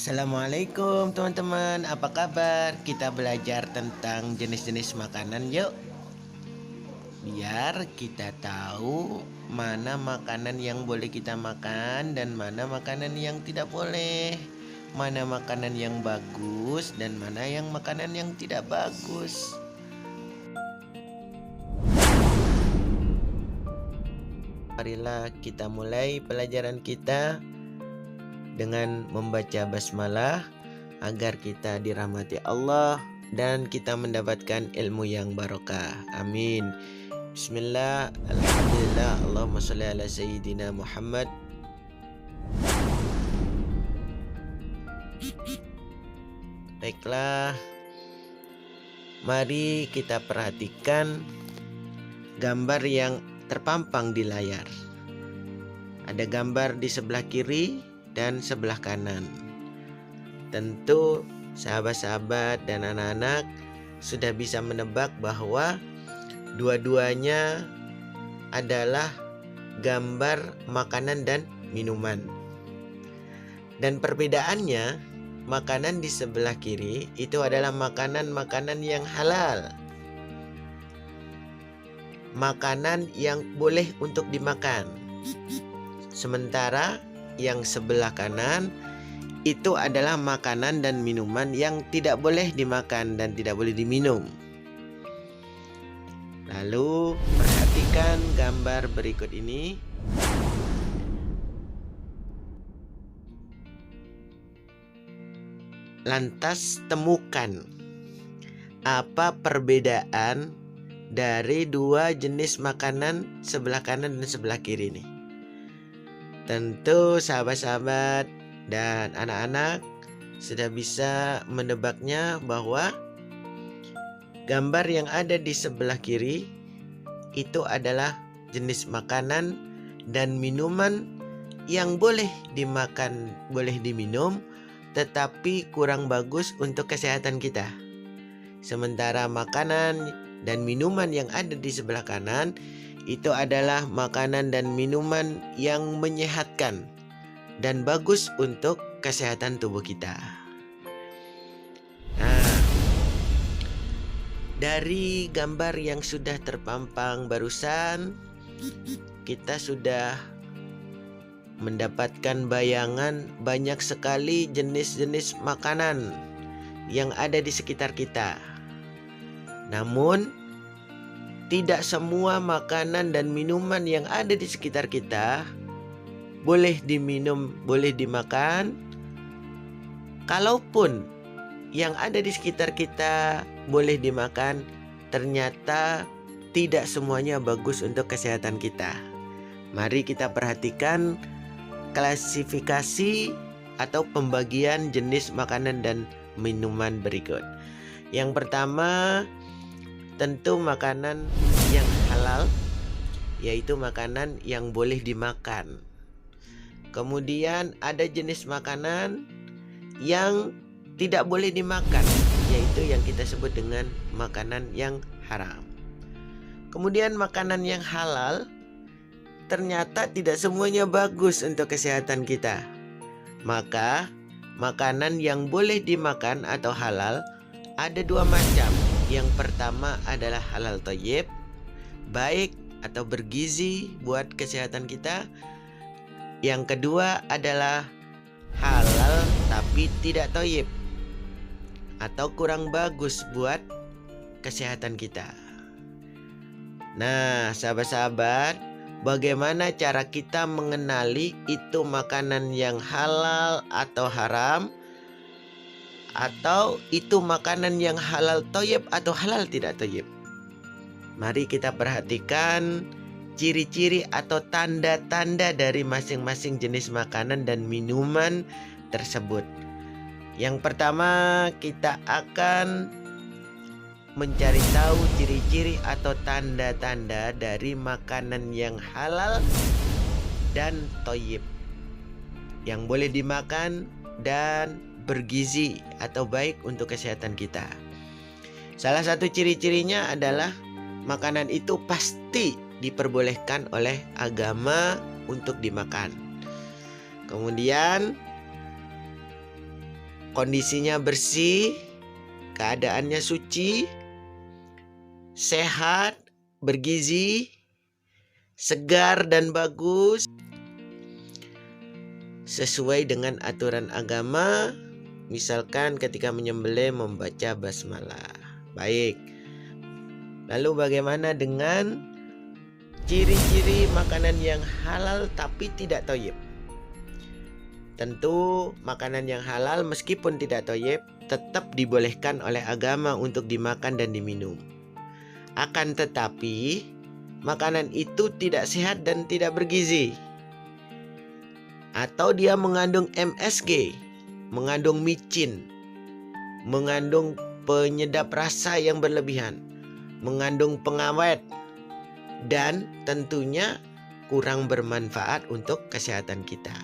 Assalamualaikum teman-teman, apa kabar? Kita belajar tentang jenis-jenis makanan yuk. Biar kita tahu mana makanan yang boleh kita makan dan mana makanan yang tidak boleh. Mana makanan yang bagus dan mana yang makanan yang tidak bagus. Marilah kita mulai pelajaran kita dengan membaca basmalah agar kita dirahmati Allah dan kita mendapatkan ilmu yang barokah. Amin. Bismillah, alhamdulillah, Allahumma sholli ala sayyidina Muhammad. Baiklah, mari kita perhatikan gambar yang terpampang di layar. Ada gambar di sebelah kiri dan sebelah kanan. Tentu sahabat-sahabat dan anak-anak sudah bisa menebak bahwa dua-duanya adalah gambar makanan dan minuman. Dan perbedaannya, makanan di sebelah kiri itu adalah makanan-makanan yang halal. Makanan yang boleh untuk dimakan. Sementara yang sebelah kanan itu adalah makanan dan minuman yang tidak boleh dimakan dan tidak boleh diminum. Lalu perhatikan gambar berikut ini. Lantas temukan apa perbedaan dari dua jenis makanan sebelah kanan dan sebelah kiri nih. Tentu sahabat-sahabat dan anak-anak sudah bisa menebaknya bahwa gambar yang ada di sebelah kiri itu adalah jenis makanan dan minuman yang boleh dimakan, boleh diminum, tetapi kurang bagus untuk kesehatan kita. Sementara makanan dan minuman yang ada di sebelah kanan itu adalah makanan dan minuman yang menyehatkan dan bagus untuk kesehatan tubuh kita. Nah, dari gambar yang sudah terpampang barusan, kita sudah mendapatkan bayangan banyak sekali jenis-jenis makanan yang ada di sekitar kita. Namun, tidak semua makanan dan minuman yang ada di sekitar kita boleh diminum, boleh dimakan. Kalaupun yang ada di sekitar kita boleh dimakan, ternyata tidak semuanya bagus untuk kesehatan kita. Mari kita perhatikan klasifikasi atau pembagian jenis makanan dan minuman berikut. Yang pertama, tentu makanan yang halal, yaitu makanan yang boleh dimakan. Kemudian ada jenis makanan yang tidak boleh dimakan, yaitu yang kita sebut dengan makanan yang haram. Kemudian makanan yang halal ternyata tidak semuanya bagus untuk kesehatan kita. Maka makanan yang boleh dimakan atau halal ada dua macam. Yang pertama adalah halal thayyib, baik atau bergizi buat kesehatan kita. Yang kedua adalah halal tapi tidak thayyib atau kurang bagus buat kesehatan kita. Nah, sahabat-sahabat, bagaimana cara kita mengenali itu makanan yang halal atau haram? Atau itu makanan yang halal thayyib atau halal tidak thayyib? Mari kita perhatikan ciri-ciri atau tanda-tanda dari masing-masing jenis makanan dan minuman tersebut. Yang pertama, kita akan mencari tahu ciri-ciri atau tanda-tanda dari makanan yang halal dan thayyib, yang boleh dimakan dan bergizi atau baik untuk kesehatan kita. Salah satu ciri-cirinya adalah makanan itu pasti diperbolehkan oleh agama untuk dimakan. Kemudian kondisinya bersih, keadaannya suci, sehat, bergizi, segar dan bagus, sesuai dengan aturan agama. Misalkan ketika menyembelih membaca basmalah. Baik. Lalu bagaimana dengan ciri-ciri makanan yang halal tapi tidak thayyib? Tentu makanan yang halal meskipun tidak thayyib tetap dibolehkan oleh agama untuk dimakan dan diminum. Akan tetapi makanan itu tidak sehat dan tidak bergizi. Atau dia mengandung MSG, mengandung micin, mengandung penyedap rasa yang berlebihan, mengandung pengawet, dan tentunya kurang bermanfaat untuk kesehatan kita.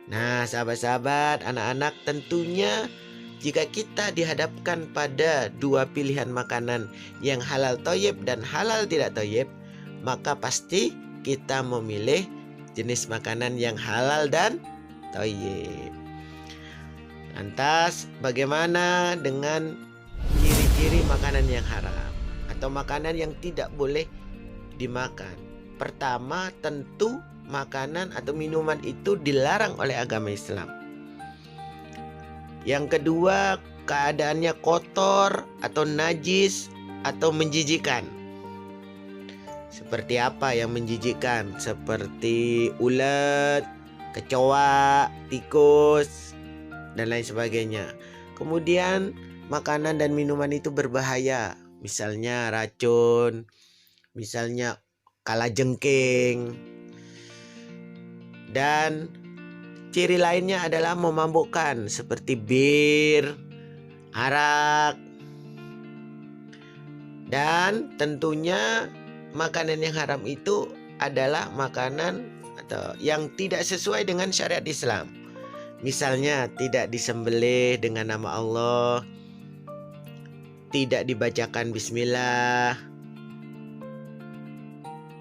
Nah, sahabat-sahabat, anak-anak, tentunya jika kita dihadapkan pada dua pilihan makanan yang halal thayyib dan halal tidak thayyib, maka pasti kita memilih jenis makanan yang halal dan thayyib. Lantas, bagaimana dengan ciri-ciri makanan yang haram atau makanan yang tidak boleh dimakan? Pertama, tentu makanan atau minuman itu dilarang oleh agama Islam. Yang kedua, keadaannya kotor atau najis atau menjijikkan. Seperti apa yang menjijikkan? Seperti ulat, kecoa, tikus, dan lain sebagainya. Kemudian makanan dan minuman itu berbahaya, misalnya racun, misalnya kalajengking. Dan ciri lainnya adalah memabukkan seperti bir, arak. Dan tentunya makanan yang haram itu adalah makanan atau yang tidak sesuai dengan syariat Islam. Misalnya tidak disembelih dengan nama Allah, tidak dibacakan bismillah,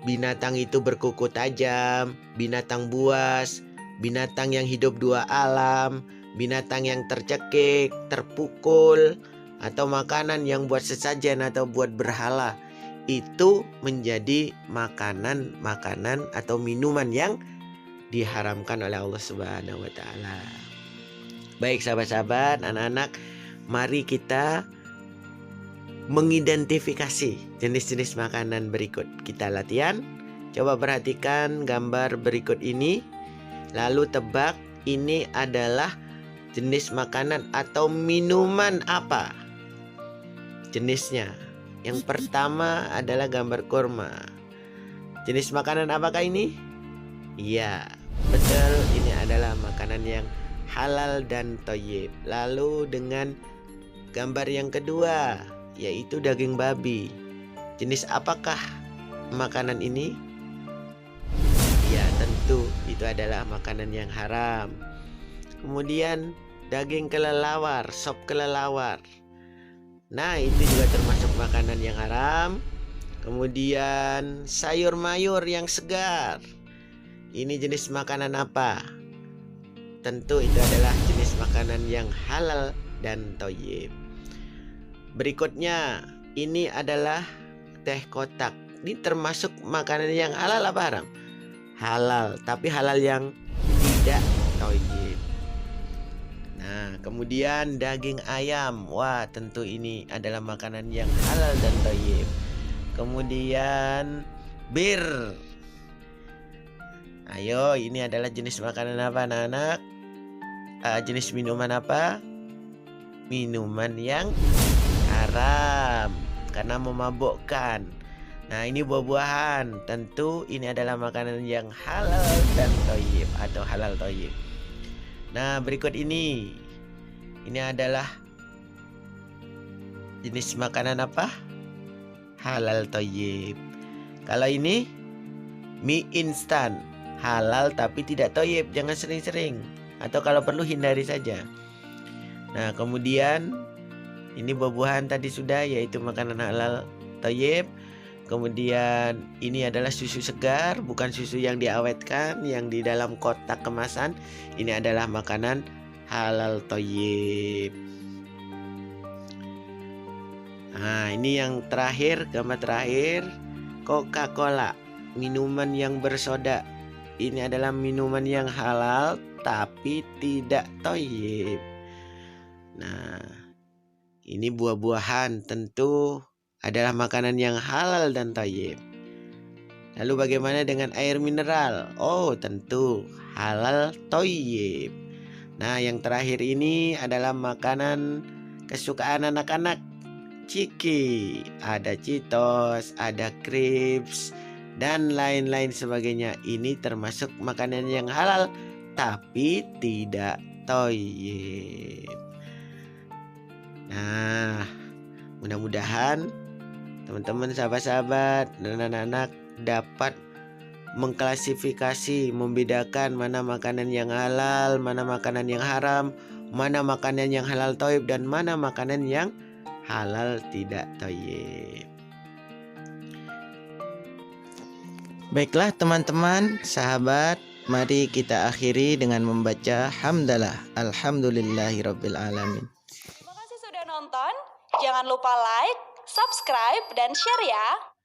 binatang itu berkuku tajam, binatang buas, binatang yang hidup dua alam, binatang yang tercekik, terpukul, atau makanan yang buat sesajen atau buat berhala. Itu menjadi makanan atau minuman yang diharamkan oleh Allah Subhanahu wa taala. Baik sahabat-sahabat, anak-anak, mari kita mengidentifikasi jenis-jenis makanan berikut. Kita latihan. Coba perhatikan gambar berikut ini. Lalu tebak ini adalah jenis makanan atau minuman apa? Jenisnya. Yang pertama adalah gambar kurma. Jenis makanan apakah ini? Iya, betul, ini adalah makanan yang halal dan thayyib. Lalu dengan gambar yang kedua, yaitu daging babi. Jenis apakah makanan ini? Ya, tentu itu adalah makanan yang haram. Kemudian daging kelelawar, sop kelelawar. Nah, itu juga termasuk makanan yang haram. Kemudian sayur mayur yang segar. Ini jenis makanan apa? Tentu itu adalah jenis makanan yang halal dan thayyib. Berikutnya, ini adalah teh kotak. Ini termasuk makanan yang halal apa haram? Halal, tapi halal yang tidak thayyib. Nah, kemudian daging ayam. Wah, tentu ini adalah makanan yang halal dan thayyib. Kemudian bir. Ayo, ini adalah jenis makanan apa, anak-anak? Jenis minuman apa? Minuman yang haram karena memabukkan. Nah, ini buah-buahan. Tentu ini adalah makanan yang halal dan thayyib atau halal thayyib. Nah, berikut ini. Ini adalah jenis makanan apa? Halal thayyib. Kalau ini mie instan, halal tapi tidak thayyib, jangan sering-sering, atau kalau perlu hindari saja. Nah, kemudian ini buah-buahan tadi sudah, yaitu makanan halal thayyib. Kemudian ini adalah susu segar, bukan susu yang diawetkan, yang di dalam kotak kemasan. Ini adalah makanan halal thayyib. Nah, ini yang terakhir, gambar terakhir, Coca-Cola, minuman yang bersoda. Ini adalah minuman yang halal tapi tidak thayyib. Nah, ini buah-buahan tentu adalah makanan yang halal dan thayyib. Lalu bagaimana dengan air mineral? Oh, tentu halal thayyib. Nah, yang terakhir ini adalah makanan kesukaan anak-anak. Ciki, ada Cheetos, ada Crips, dan lain-lain sebagainya. Ini termasuk makanan yang halal tapi tidak thayyib. Nah, mudah-mudahan teman-teman, sahabat-sahabat, dan anak-anak dapat mengklasifikasi, membedakan mana makanan yang halal, mana makanan yang haram, mana makanan yang halal thayyib, dan mana makanan yang halal tidak thayyib. Baiklah teman-teman, sahabat, mari kita akhiri dengan membaca hamdalah alhamdulillahirabbil alamin. Terima kasih sudah nonton. Jangan lupa like, subscribe, dan share ya.